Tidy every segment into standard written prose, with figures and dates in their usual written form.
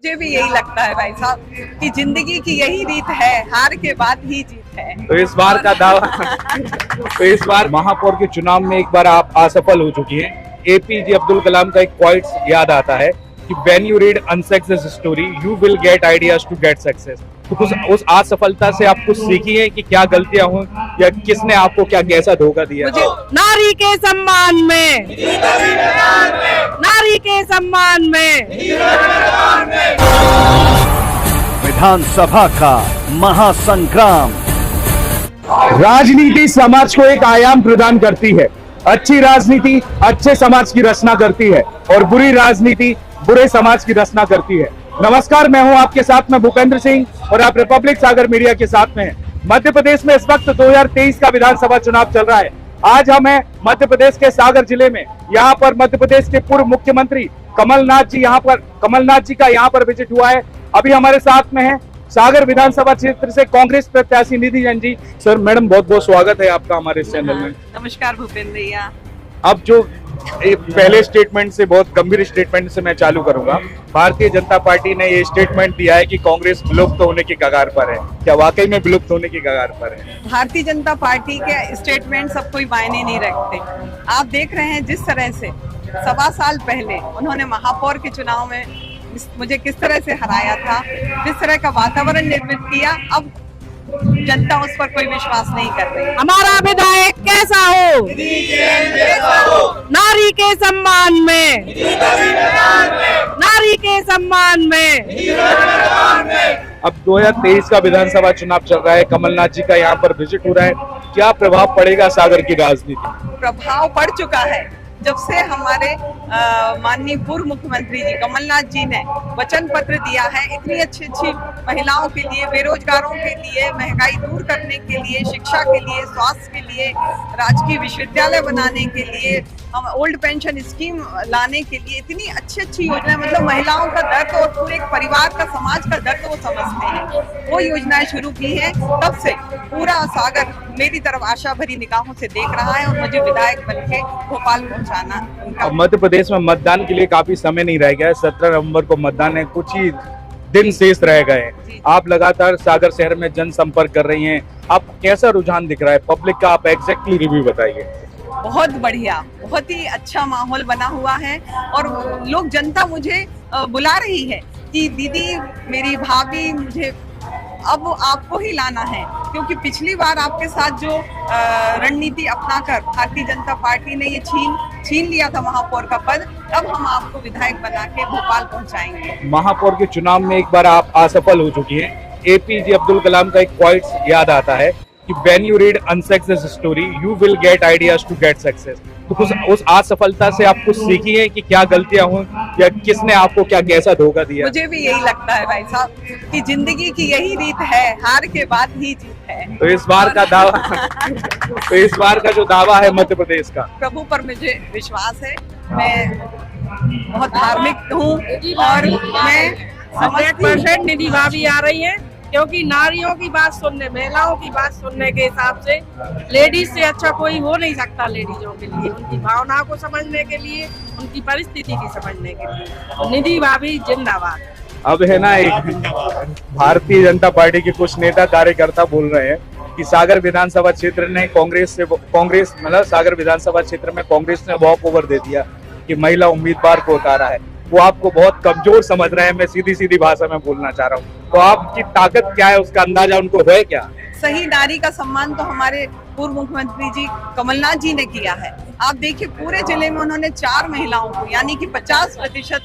मुझे भी यही लगता है भाई साहब कि जिंदगी की यही रीत है, हार के बाद ही जीत है। तो इस बार का दावा तो इस बार महापौर के चुनाव में एक बार आप असफल हो चुकी हैं। एपीजे अब्दुल कलाम का एक क्वाइट याद आता है कि when you read unsuccess story you will get ideas to get success. तो उस असफलता से आप कुछ सीखी है कि क्या गलतियां हुई या किसने आपको क्या कैसा धोखा दिया? मुझे नारी के सम्मान में, नारी के सम्मान में विधानसभा का महासंग्राम। राजनीति समाज को एक आयाम प्रदान करती है। अच्छी राजनीति अच्छे समाज की रचना करती है और बुरी राजनीति बुरे समाज की रचना करती है। नमस्कार, मैं हूं आपके साथ में भूपेंद्र सिंह और आप रिपब्लिक सागर मीडिया के साथ में हैं। मध्य प्रदेश में इस वक्त 2023 का विधानसभा चुनाव चल रहा है। आज हम हैं मध्य प्रदेश के सागर जिले में। यहाँ पर मध्य प्रदेश के पूर्व मुख्यमंत्री कमलनाथ जी का यहाँ पर विजिट हुआ है। अभी हमारे साथ में है सागर विधानसभा क्षेत्र से कांग्रेस प्रत्याशी निधि जैन जी। सर, मैडम, बहुत बहुत स्वागत है आपका हमारे इस चैनल में। नमस्कार भूपेंद्र भैया। अब जो पहले स्टेटमेंट से, बहुत गंभीर स्टेटमेंट से मैं चालू करूंगा। भारतीय जनता पार्टी ने ये स्टेटमेंट दिया है कि कांग्रेस विलुप्त होने की कगार पर है। क्या वाकई में विलुप्त होने की कगार पर है? भारतीय जनता पार्टी के स्टेटमेंट सब कोई मायने नहीं रखते। आप देख रहे हैं जिस तरह से 1.25 साल पहले उन्होंने महापौर के चुनाव में मुझे किस तरह से हराया था, जिस तरह का वातावरण निर्मित किया, अब जनता उस पर कोई विश्वास नहीं कर रही। हमारा विधायक कैसा हो? नारी के सम्मान में, नारी के सम्मान में। अब 2023 का विधानसभा चुनाव चल रहा है। कमलनाथ जी का यहाँ पर विजिट हो रहा है। क्या प्रभाव पड़ेगा सागर की राजनीति? प्रभाव पड़ चुका है। जब से हमारे माननीय पूर्व मुख्यमंत्री जी कमलनाथ जी ने वचन पत्र दिया है, इतनी अच्छी महिलाओं के लिए, बेरोजगारों के लिए, महंगाई दूर करने के लिए, शिक्षा के लिए, स्वास्थ्य के लिए, राजकीय विश्वविद्यालय बनाने के लिए, हम ओल्ड पेंशन स्कीम लाने के लिए, इतनी अच्छी योजना, मतलब महिलाओं का दर्द और पूरे परिवार का, समाज का दर्द वो समझते हैं। वो योजनाएं शुरू की है। तब से पूरा सागर मेरी तरफ आशा भरी निगाहों से देख रहा है और मुझे विधायक बन के भोपाल पहुंचाना। मध्य प्रदेश में मतदान के लिए काफी समय नहीं रह गया है। 17 नवंबर को मतदान है, कुछ ही दिन शेष रह गए हैं। आप लगातार सागर शहर में जनसंपर्क कर रही हैं। आपको कैसा रुझान दिख रहा है पब्लिक का? आप एग्जैक्टली रिव्यू बताइए। बहुत बढ़िया, बहुत ही अच्छा माहौल बना हुआ है और लोग, जनता मुझे बुला रही है कि दीदी, मेरी भाभी, मुझे अब आपको ही लाना है, क्योंकि पिछली बार आपके साथ जो रणनीति अपनाकर भारतीय जनता पार्टी ने ये छीन लिया था महापौर का पद, अब हम आपको विधायक बना के भोपाल पहुंचाएंगे। महापौर के चुनाव में एक बार आप असफल हो चुकी हैं। एपीजे अब्दुल कलाम का एक क्वाइट याद आता है कि when you read unsuccess story you will get ideas to get success. तो उस असफलता से आप कुछ सीखी है कि क्या गलतियां हुई या किसने आपको क्या कैसा धोखा दिया? मुझे भी यही लगता है भाई साहब कि जिंदगी की यही रीत है, हार के बाद ही जीत है। तो इस बार का दावा तो इस बार का जो दावा है मध्य प्रदेश का, प्रभु पर मुझे विश्वास है। मैं बहुत धार्मिक हूँ और मैं 100% निधि भाभी आ रही है, क्योंकि नारियों की बात सुनने, महिलाओं की बात सुनने के हिसाब से लेडीज से अच्छा कोई हो नहीं सकता। लेडीजों के लिए, उनकी भावनाओं को समझने के लिए, उनकी परिस्थिति की समझने के लिए निधि भाभी जिंदाबाद। अब है ना, एक भारतीय जनता पार्टी के कुछ नेता कार्यकर्ता बोल रहे हैं कि सागर विधानसभा क्षेत्र ने कांग्रेस मतलब सागर विधानसभा क्षेत्र में कांग्रेस ने वॉक ओवर दे दिया कि महिला उम्मीदवार को उतारा है। वो आपको बहुत कमजोर समझ रहे हैं। मैं सीधी भाषा में बोलना चाह रहा हूँ, तो आपकी ताकत क्या है, उसका अंदाजा उनको है क्या? सही नारी का सम्मान तो हमारे पूर्व मुख्यमंत्री जी कमलनाथ जी ने किया है। आप देखिए, पूरे जिले में उन्होंने 4 महिलाओं को, यानी कि 50%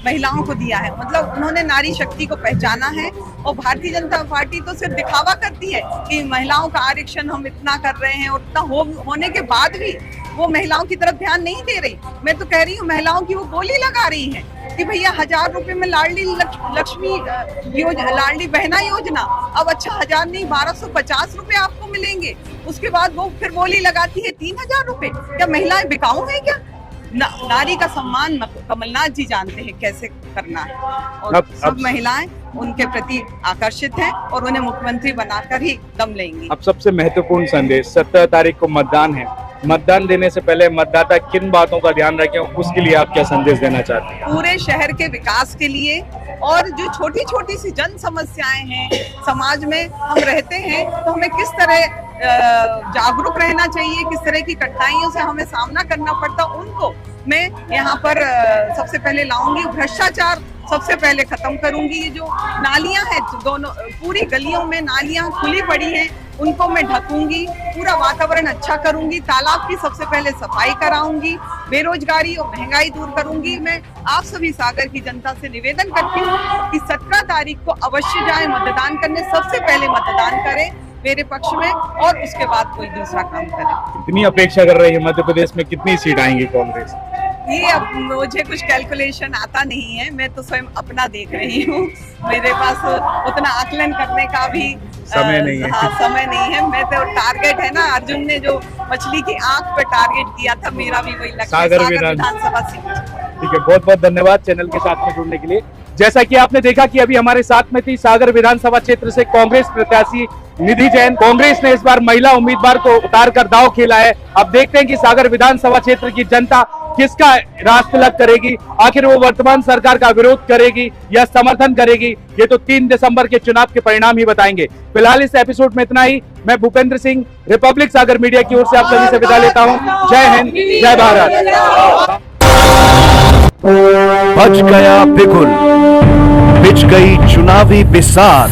महिलाओं को दिया है। मतलब उन्होंने नारी शक्ति को पहचाना है। और भारतीय जनता पार्टी तो सिर्फ दिखावा करती है कि महिलाओं का आरक्षण हम इतना कर रहे हैं, और इतना होने के बाद भी वो महिलाओं की तरफ ध्यान नहीं दे रही। मैं तो कह रही हूँ, महिलाओं की वो बोली लगा रही है कि भैया 1000 रुपए में लाडली लक्ष्मी लाडली बहना योजना, अब अच्छा 1000 नहीं 1250 रुपए आपको मिलेंगे। उसके बाद वो फिर बोली लगाती है 3000 रुपए। क्या महिलाएं बिकाऊ है क्या? नारी का सम्मान कमलनाथ जी जानते हैं कैसे करना है, और सब महिलाएं उनके प्रति आकर्षित हैं और उन्हें मुख्यमंत्री बनाकर ही दम लेंगी। अब सबसे महत्वपूर्ण संदेश, 17 तारीख को मतदान है। मतदान देने से पहले मतदाता किन बातों का ध्यान रखें, उसके लिए आप क्या संदेश देना चाहते हैं? पूरे शहर के विकास के लिए और जो छोटी छोटी सी जन समस्याएं हैं समाज में हम रहते हैं, तो हमें किस तरह जागरूक रहना चाहिए, किस तरह की कठिनाइयों से हमें सामना करना पड़ता, उनको मैं यहाँ पर सबसे पहले लाऊंगी। भ्रष्टाचार सबसे पहले खत्म करूंगी। ये जो नालियां हैं, दोनों पूरी गलियों में नालियां खुली पड़ी हैं, उनको मैं ढकूंगी, पूरा वातावरण अच्छा करूंगी, तालाब की सबसे पहले सफाई कराऊंगी, बेरोजगारी और महंगाई दूर करूंगी। मैं आप सभी सागर की जनता से निवेदन करती हूँ कि 17 तारीख को अवश्य जाएं मतदान करने, सबसे पहले मतदान करें मेरे पक्ष में और उसके बाद कोई दूसरा काम करें। कितनी अपेक्षा कर रही है मध्य प्रदेश में, कितनी सीट आएंगी कांग्रेस? ये अब मुझे कुछ कैलकुलेशन आता नहीं है, मैं तो स्वयं अपना देख रही हूँ, मेरे पास उतना आकलन करने का भी समय नहीं है। हाँ, समय नहीं है। मैं तो टारगेट है ना, अर्जुन ने जो मछली की आंख पे टारगेट किया था, मेरा भी वही लक्ष्य है, सागर विधानसभा सीट। ठीक है, बहुत बहुत धन्यवाद चैनल के साथ में जुड़ने के लिए। जैसा कि आपने देखा कि अभी हमारे साथ में थी सागर विधानसभा क्षेत्र से कांग्रेस प्रत्याशी निधि जैन। कांग्रेस ने इस बार महिला उम्मीदवार को उतारकर दांव खेला है। अब देखते हैं कि सागर विधानसभा क्षेत्र की जनता किसका राजतिलक करेगी, आखिर वो वर्तमान सरकार का विरोध करेगी या समर्थन करेगी, ये तो 3 दिसंबर के चुनाव के परिणाम ही बताएंगे। फिलहाल इस एपिसोड में इतना ही। मैं भूपेंद्र सिंह, रिपब्लिक सागर मीडिया की ओर से आप सभी से विदा लेता हूँ। जय हिंद, जय भारत। बज गया बिगुल, बिछ गई चुनावी बिसात,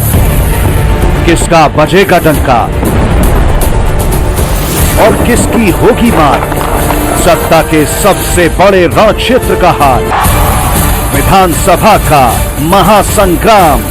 किसका बजेगा डंका और किसकी होगी मात, सत्ता के सबसे बड़े रण क्षेत्र का हाल, विधानसभा का महासंग्राम।